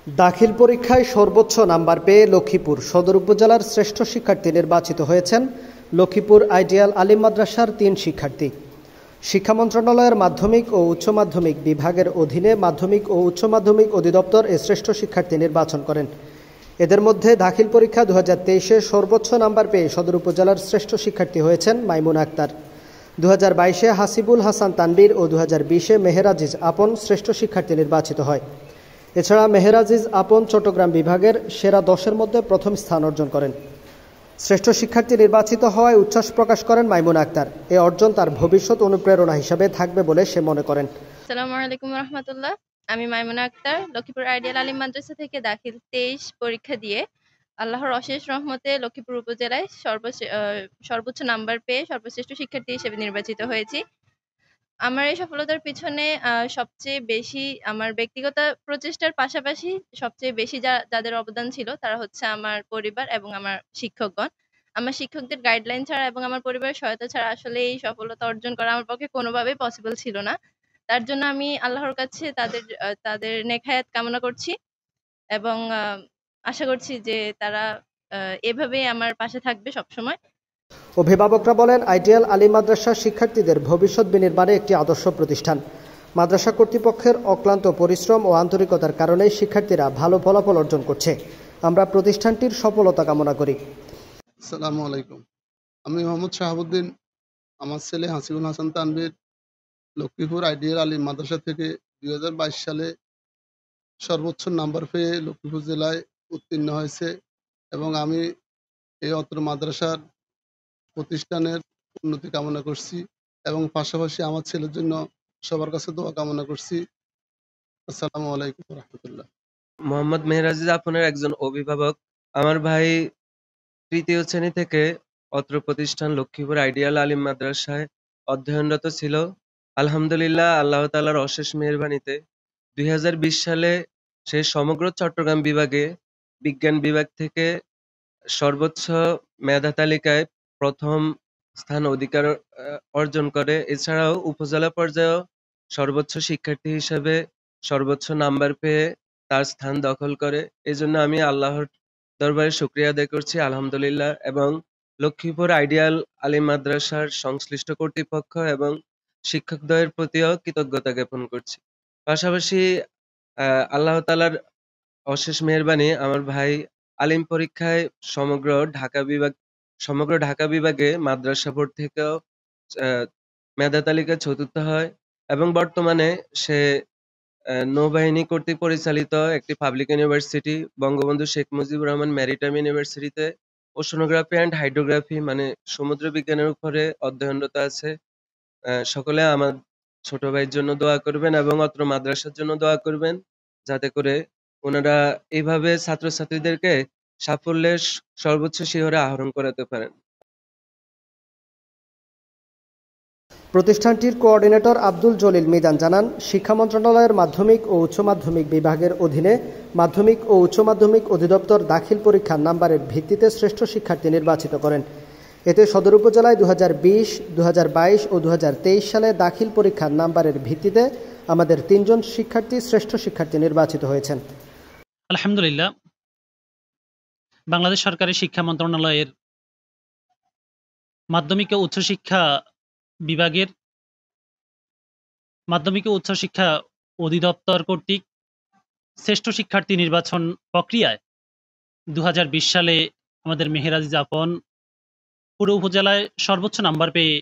দাখিল পরীক্ষায় সর্বোচ্চ নাম্বার পেয়ে লক্ষ্মীপুর সদর উপজেলার শ্রেষ্ঠ শিক্ষার্থী নির্বাচিত হয়েছেন লক্ষ্মীপুর আইডিয়াল আলিম মাদ্রাসার ৩ শিক্ষার্থী। শিক্ষা মন্ত্রণালয়ের মাধ্যমিক ও উচ্চ মাধ্যমিক বিভাগের অধীনে মাধ্যমিক ও উচ্চ মাধ্যমিক অধিদপ্তর এই শ্রেষ্ঠ শিক্ষার্থী নির্বাচন করেন। এদের মধ্যে দাখিল পরীক্ষা 2023-এ সর্বোচ্চ নাম্বার পেয়ে সদর উপজেলার শ্রেষ্ঠ শিক্ষার্থী হয়েছেন মাইমুনা আক্তার। 2022-এ হাসিবুল হাসান তানবীর ও 2020-এ মেহেরাজিজ আপন শ্রেষ্ঠ শিক্ষার্থী নির্বাচিত হয়। এছাড়া মেহেরাজিজ আপন চট্টগ্রাম বিভাগের সেরা 10-এর মধ্যে প্রথম স্থান অর্জন করেন। শ্রেষ্ঠ শিক্ষার্থী নির্বাচিত হওয়ায় উচ্ছ্বাস প্রকাশ করেন মাইমুনা আক্তার। এই অর্জন তার ভবিষ্যৎ অনুপ্রেরণা হিসেবে থাকবে বলে সে মনে করেন। আসসালামু আলাইকুম রহমতুল্লাহ। আমি মাইমুনা আক্তার লক্ষ্মীপুর আইডিয়াল আলিম মাদ্রাসা থেকে দাখিল 23 পরীক্ষা দিয়ে আল্লাহর অশেষ রহমতে লক্ষ্মীপুর উপজেলায় সর্বোচ্চ নাম্বার পেয়ে সর্বশ্রেষ্ঠ শিক্ষার্থী হিসেবে নির্বাচিত হয়েছি। আমার এই সফলতার পিছনে সবচেয়ে বেশি আমার ব্যক্তিগত প্রচেষ্টার পাশাপাশি সবচেয়ে বেশি যাদের অবদান ছিল তারা হচ্ছে আমার পরিবার এবং আমার শিক্ষকগণ। আমার শিক্ষকদের গাইডলাইন ছাড়া এবং আমার পরিবারের সহায়তা ছাড়া আসলে এই সফলতা অর্জন করা আমার পক্ষে কোনোভাবেই পসিবল ছিল না। তার জন্য আমি আল্লাহর কাছে তাদের নেখায়াত কামনা করছি এবং আশা করছি যে তারা এভাবেই আমার পাশে থাকবে সবসময়। অভিভাবকরা বলেন, আইডিয়াল আলিম মাদ্রাসা শিক্ষার্থীদের ভবিষ্যৎ বিনির্মাণে একটি আদর্শ প্রতিষ্ঠান। মাদ্রাসা কর্তৃপক্ষের অক্লান্ত পরিশ্রম ও আন্তরিকতার কারণে শিক্ষার্থীরা ভালো ফলাফল অর্জন করছে। আমরা প্রতিষ্ঠানটির সফলতা কামনা করি। আসসালামু আলাইকুম। আমি মোহাম্মদ শাহাবুদ্দিন। আমার ছেলে হাসিবুল হাসান তানবীর লক্ষ্মীপুর আইডিয়াল আলিম মাদ্রাসা থেকে 2022 সালে সর্বোচ্চ নাম্বার পেয়ে লক্ষ্মীপুর জেলায় উত্তীর্ণ হয়েছে এবং আমি এই অত্র মাদ্রাসার প্রতিষ্ঠানের উন্নতি কামনা করছি এবং পাশাপাশি আমার ছেলের জন্য সবার কাছে দোয়া কামনা করছি। আসসালামু আলাইকুম রহমতুল্লাহ। মোহাম্মদ মেহেরাজিজ আপনের একজন অভিভাবক। আমার ভাই তৃতীয় শ্রেণী থেকে অত্র প্রতিষ্ঠান লক্ষ্মীপুর আইডিয়াল আলিম মাদ্রাসায় অধ্যয়নরত ছিল। আলহামদুলিল্লাহ, আল্লাহ তাআলার অশেষ মেহেরবানিতে 2020 সালে সে সমগ্র চট্টগ্রাম বিভাগে বিজ্ঞান বিভাগ থেকে সর্বোচ্চ মেধা তালিকায় প্রথম স্থান অর্জন করে। এছাড়াও উপজেলা পর্যায়েও সর্বোচ্চ শিক্ষার্থী হিসেবে সর্বোচ্চ নাম্বার পেয়ে তার স্থান দখল করে। এজন্য আমি আল্লাহর দরবারে শুকরিয়া আদায় করছি, আলহামদুলিল্লাহ, এবং লক্ষ্মীপুর আইডিয়াল আলিম মাদ্রাসার সংশ্লিষ্ট কর্তৃপক্ষ এবং শিক্ষকদ্বয়ের প্রতিও কৃতজ্ঞতা জ্ঞাপন করছি। পাশাপাশি আল্লাহ তাআলার অশেষ মেহেরবানি, আমার ভাই আলিম পরীক্ষায় সমগ্র ঢাকা বিভাগে মাদ্রাসা বোর্ড থেকেও মেধা তালিকায় 4র্থ হয় এবং বর্তমানে সে নৌবাহিনী কর্তৃক পরিচালিত একটি public university Bangabandhu Sheikh Mujibur Rahman maritime ইউনিভার্সিটিতে ওশনোগ্রাফি অ্যান্ড হাইড্রোগ্রাফি মানে সমুদ্র বিজ্ঞানের উপরে অধ্যয়নরত আছে। সকলে আমার ছোট ভাইয়ের জন্য দোয়া করবেন এবং অত্র মাদ্রাসার জন্য দোয়া করবেন, যাতে করে ওনারা এইভাবে ছাত্রছাত্রীদেরকে সাফল্যের সর্বোচ্চ শিখরে আরোহণ করাতে পারেন। প্রতিষ্ঠানটির কোঅর্ডিনেটর আব্দুল জলিল মিদান জানান, শিক্ষা মন্ত্রণালয়ের মাধ্যমিক ও উচ্চ মাধ্যমিক বিভাগের অধীনে মাধ্যমিক ও উচ্চ মাধ্যমিক অধিদপ্তর দাখিল পরীক্ষার নাম্বারের ভিত্তিতে শ্রেষ্ঠ শিক্ষার্থী নির্বাচিত করেন। এতে সদর উপজেলায় 2020, 2022 ও 2023 সালে দাখিল পরীক্ষার নাম্বারের ভিত্তিতে আমাদের 3 জন শিক্ষার্থী শ্রেষ্ঠ শিক্ষার্থী নির্বাচিত হয়েছেন। আলহামদুলিল্লাহ, বাংলাদেশ সরকারের শিক্ষা মন্ত্রণালয়ের মাধ্যমিক ও উচ্চশিক্ষা বিভাগের মাধ্যমিক ও উচ্চশিক্ষা অধিদপ্তর কর্তৃক শ্রেষ্ঠ শিক্ষার্থী নির্বাচন প্রক্রিয়ায় 2020 সালে আমাদের মেহেরাজিজ আপন পুরো উপজেলায় সর্বোচ্চ নাম্বার পেয়ে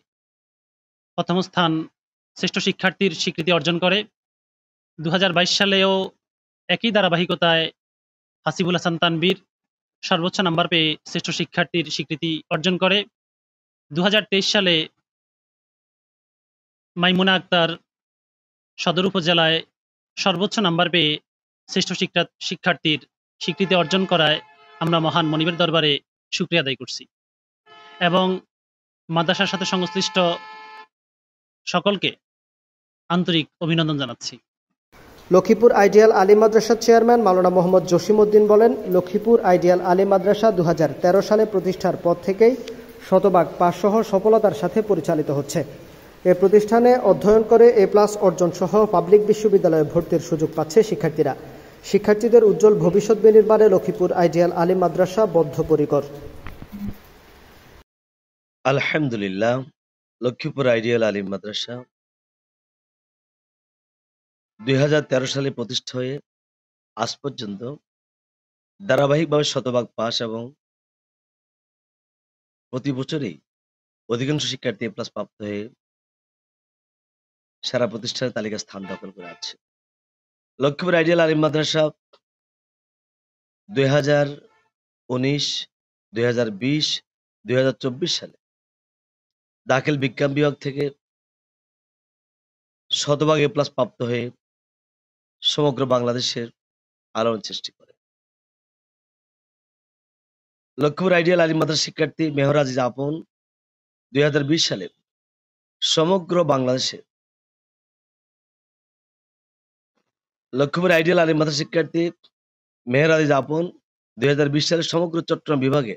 প্রথম স্থান শ্রেষ্ঠ শিক্ষার্থীর স্বীকৃতি অর্জন করে। 2022 সালেও একই ধারাবাহিকতায় হাসিবুল হাসান তানবীর সর্বোচ্চ নাম্বার পেয়ে শ্রেষ্ঠ শিক্ষার্থীর স্বীকৃতি অর্জন করে। 2023 সালে মাইমুনা আক্তার সদর উপজেলায় সর্বোচ্চ নাম্বার পেয়ে শ্রেষ্ঠ শিক্ষার্থীর স্বীকৃতি অর্জন করায় আমরা মহান মনিবের দরবারে শুকরিয়া আদায় করছি এবং মাদ্রাসার সাথে সংশ্লিষ্ট সকলকে আন্তরিক অভিনন্দন জানাচ্ছি। লক্ষ্মীপুর আইডিয়াল আলিম মাদ্রাসার চেয়ারম্যান মাওলানা মোহাম্মদ জসিমউদ্দিন বলেন, লক্ষ্মীপুর আইডিয়াল আলিম মাদ্রাসা 2013 সালে প্রতিষ্ঠার পর থেকেই শতভাগ পাসসহ সফলতার সাথে পরিচালিত হচ্ছে। এ প্রতিষ্ঠানে অধ্যয়ন করে A+ অর্জন সহ পাবলিক বিশ্ববিদ্যালয়ে ভর্তির সুযোগ পাচ্ছে শিক্ষার্থীরা। শিক্ষার্থীদের উজ্জ্বল ভবিষ্যৎ বিনির্মাণে লক্ষ্মীপুর আইডিয়াল আলিম মাদ্রাসা বদ্ধপরিকর। আলহামদুলিল্লাহ, লক্ষ্মীপুর আইডিয়াল আলিম মাদ্রাসা 2013 সালে প্রতিষ্ঠা হয়ে আজ পর্যন্ত ধারাবাহিকভাবে শতভাগ পাস এবং প্রতি বছরই অধিকাংশ শিক্ষার্থী এ প্লাস প্রাপ্ত হয়ে সারা প্রতিষ্ঠানের তালিকা স্থান দখল করে আছে। লক্ষ্মীপুর আইডিয়াল আলিম মাদ্রাসা 2019, 2020, 2024 সালে দাখিল বিজ্ঞান বিভাগ থেকে শতভাগ এ প্লাস প্রাপ্ত হয়ে সমগ্র বাংলাদেশের আলোড়ন সৃষ্টি করে। লক্ষ্মীপুর আইডিয়াল আলিম মাদ্রাসা শিক্ষার্থী মেহর আজিজ আপন 2020 সালে সমগ্র বাংলাদেশে লক্ষ্মীপুর আইডিয়াল আলিম মাদ্রাসা শিক্ষার্থী মেহর আজিজ আপন 2020 সালে সমগ্র চট্টগ্রাম বিভাগে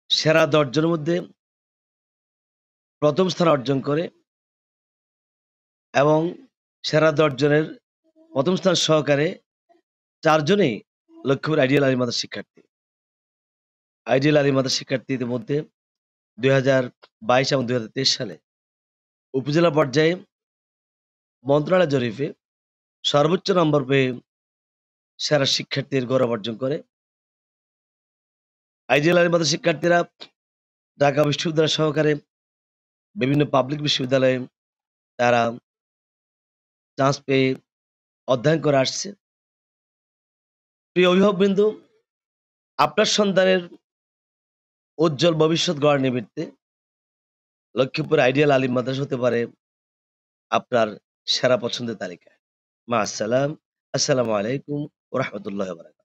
সেরা 10 জনের মধ্যে প্রথম স্থান অর্জন করে এবং সেরা 10 জনের প্রথম স্থান সহকারে 4 জনেই লক্ষ্মীপুর আইডিয়াল আলিম মাদ্রাসা শিক্ষার্থী। আইডিয়াল আলিম মাদ্রাসা শিক্ষার্থীদের মধ্যে 2022 এবং 2023 সালে উপজেলা পর্যায়ে মন্ত্রণালয় জরিপে সর্বোচ্চ নম্বর পেয়ে সেরা শিক্ষার্থীর গৌরব অর্জন করে। আইডিয়াল আলিম মাদ্রাসা শিক্ষার্থীরা ঢাকা বিশ্ববিদ্যালয় সহকারে বিভিন্ন পাবলিক বিশ্ববিদ্যালয়ে তারা চান্স পেয়ে অধ্যয়ন করে আসছে। প্রিয় অভিভাবকবৃন্দ, আপনার সন্তানের উজ্জ্বল ভবিষ্যৎ গড়ার নিমিত্তে লক্ষ্মীপুর আইডিয়াল আলিম মাদ্রাসা হতে পারে আপনার সেরা পছন্দের তালিকায়। মা আসসালাম, আসসালামু আলাইকুম ওয়া রাহমাতুল্লাহি ওয়া বারাকাতুহু।